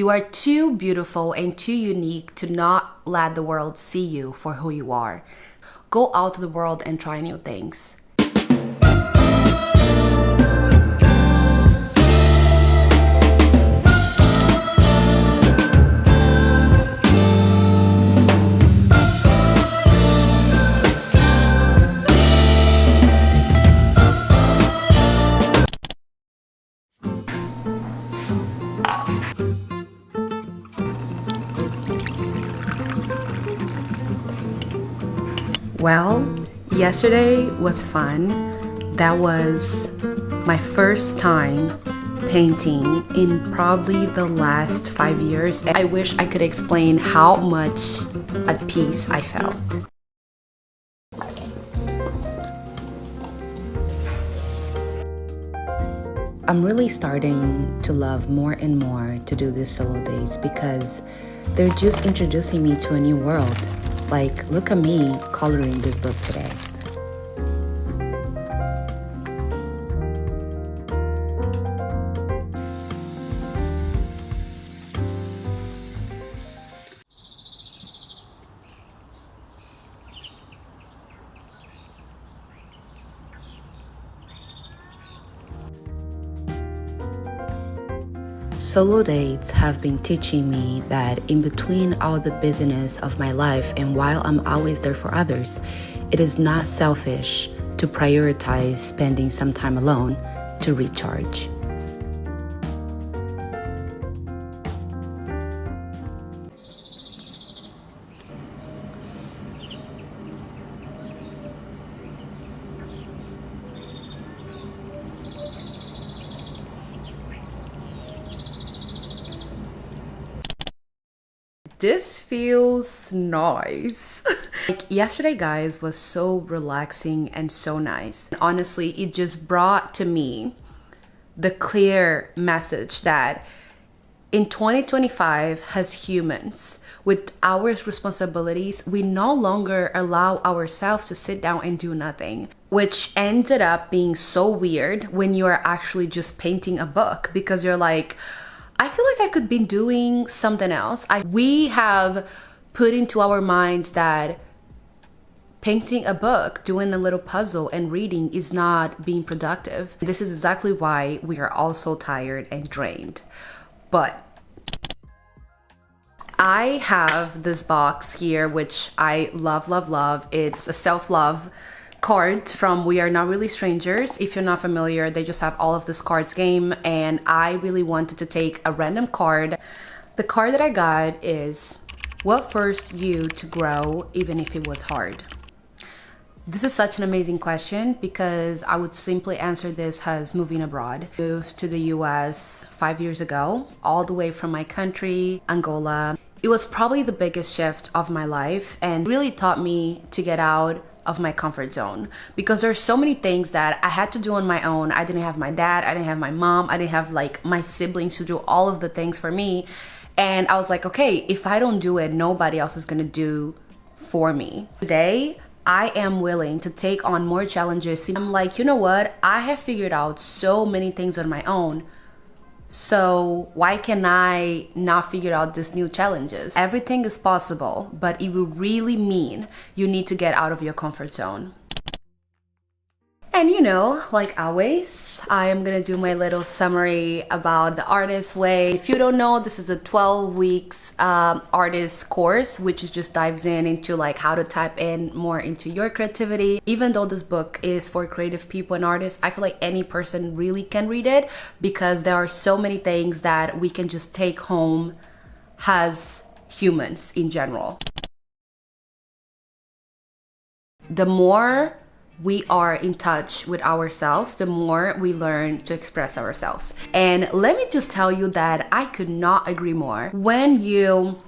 You are too beautiful and too unique to not let the world see you for who you are. Go out to the world and try new things. Well, yesterday was fun. That was my first time painting in probably the last 5 years. I wish I could explain how much at peace I felt. I'm really starting to love more and more to do these solo dates because they're just introducing me to a new world. Like, look at me coloring this book today. Solo dates have been teaching me that in between all the busyness of my life and while I'm always there for others, it is not selfish to prioritize spending some time alone to recharge. This feels nice. Like yesterday, guys, was so relaxing and so nice. Honestly, it just brought to me the clear message that in 2025, as humans, with our responsibilities, we no longer allow ourselves to sit down and do nothing, which ended up being so weird when you are actually just painting a book because you're like, I feel like I could be doing something else. We have put into our minds that painting a book, doing a little puzzle and reading is not being productive. This is exactly why we are all so tired and drained. But I have this box here, which I love, love, love. It's a self-love cards from We Are Not Really Strangers. If you're not familiar, they just have all of this cards game, and I really wanted to take a random card. The card that I got is what forced you to grow even if it was hard? This is such an amazing question because I would simply answer this as moving abroad. I moved to the US 5 years ago, all the way from my country, Angola. It was probably the biggest shift of my life and really taught me to get out of my comfort zone because there's so many things that I had to do on my own. I didn't have my dad, I didn't have my mom, I didn't have like my siblings to do all of the things for me. And I was like, okay, if I don't do it, nobody else is gonna do for me. Today, I am willing to take on more challenges. I'm like, you know what? I have figured out so many things on my own. So why can I not figure out these new challenges? Everything is possible, but it will really mean you need to get out of your comfort zone. And you know, like always, I am gonna do my little summary about the Artist Way. If you don't know, this is a 12 weeks artist course, which is just dives into like how to tap in more into your creativity. Even though this book is for creative people and artists, I feel like any person really can read it because there are so many things that we can just take home as humans in general. The more we are in touch with ourselves, the more we learn to express ourselves. And let me just tell you that I could not agree more. When you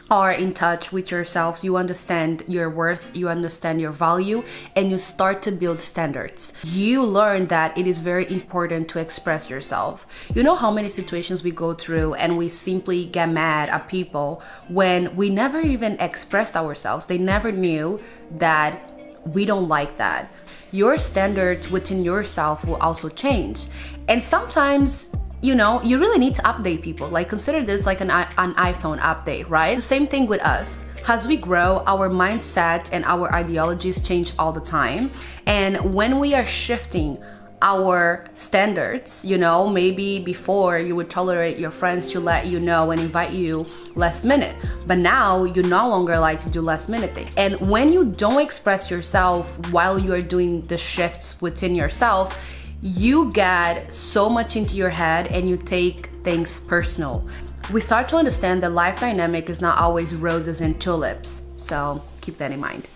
are in touch with yourselves, you understand your worth, you understand your value, and you start to build standards. You learn that it is very important to express yourself. You know how many situations we go through and we simply get mad at people when we never even expressed ourselves. They never knew that we don't like that. Your standards within yourself will also change. And sometimes you know, you really need to update people. Like, consider this like an iPhone update, right? The same thing with us. As we grow, our mindset and our ideologies change all the time. And when we are shifting our standards, you know, maybe before you would tolerate your friends to let you know and invite you last minute, but now you no longer like to do last minute things. And when you don't express yourself while you are doing the shifts within yourself, you get so much into your head and you take things personal. We start to understand that life dynamic is not always roses and tulips, so keep that in mind.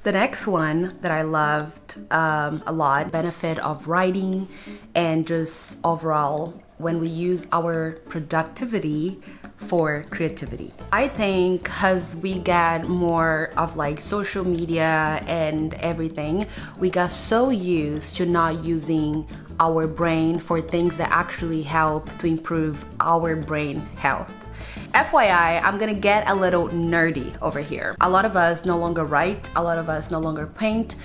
The next one that I loved a lot, benefit of writing and just overall when we use our productivity for creativity. I think as we get more of like social media and everything, we got so used to not using our brain for things that actually help to improve our brain health. FYI, I'm gonna get a little nerdy over here. A lot of us no longer write, a lot of us no longer paint.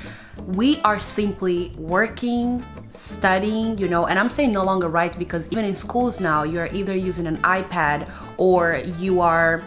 We are simply working, studying, you know, and I'm saying no longer write because even in schools now, you're either using an iPad or you are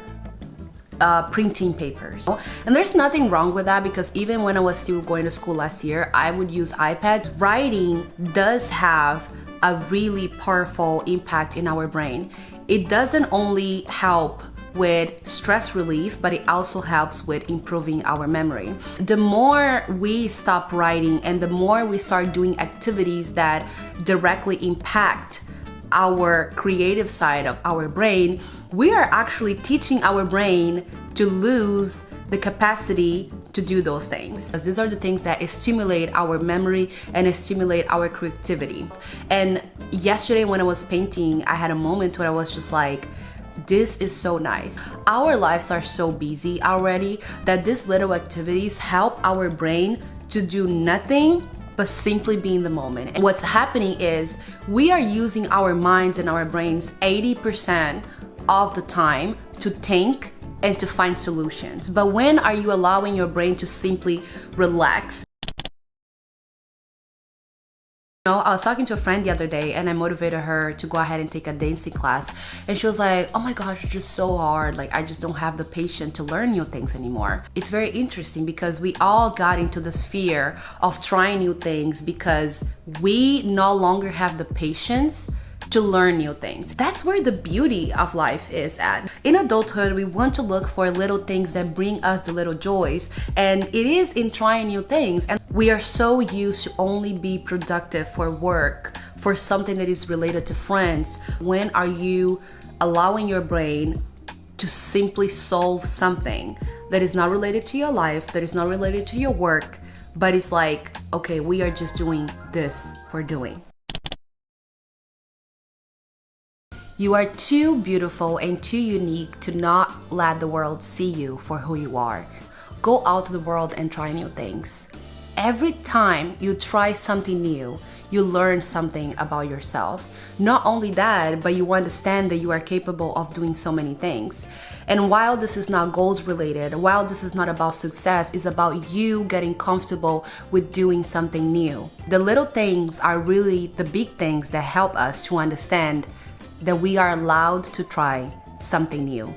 printing papers. And there's nothing wrong with that because even when I was still going to school last year, I would use iPads. Writing does have a really powerful impact in our brain. It doesn't only help with stress relief, but it also helps with improving our memory. The more we stop writing and the more we start doing activities that directly impact our creative side of our brain, we are actually teaching our brain to lose the capacity to do those things. These are the things that stimulate our memory and stimulate our creativity. And yesterday when I was painting, I had a moment where I was just like, this is so nice. Our lives are so busy already that these little activities help our brain to do nothing but simply be in the moment. And what's happening is we are using our minds and our brains 80% of the time to think and to find solutions. But when are you allowing your brain to simply relax? You know, I was talking to a friend the other day and I motivated her to go ahead and take a dancing class. And she was like, oh my gosh, it's just so hard. Like, I just don't have the patience to learn new things anymore. It's very interesting because we all got into this fear of trying new things because we no longer have the patience to learn new things. That's where the beauty of life is at. In adulthood, we want to look for little things that bring us the little joys, and it is in trying new things. And we are so used to only be productive for work, for something that is related to friends. When are you allowing your brain to simply solve something that is not related to your life, that is not related to your work, but it's like, okay, we are just doing this for doing. You are too beautiful and too unique to not let the world see you for who you are. Go out to the world and try new things. Every time you try something new, you learn something about yourself. Not only that, but you understand that you are capable of doing so many things. And while this is not goals related, while this is not about success, it's about you getting comfortable with doing something new. The little things are really the big things that help us to understand that we are allowed to try something new.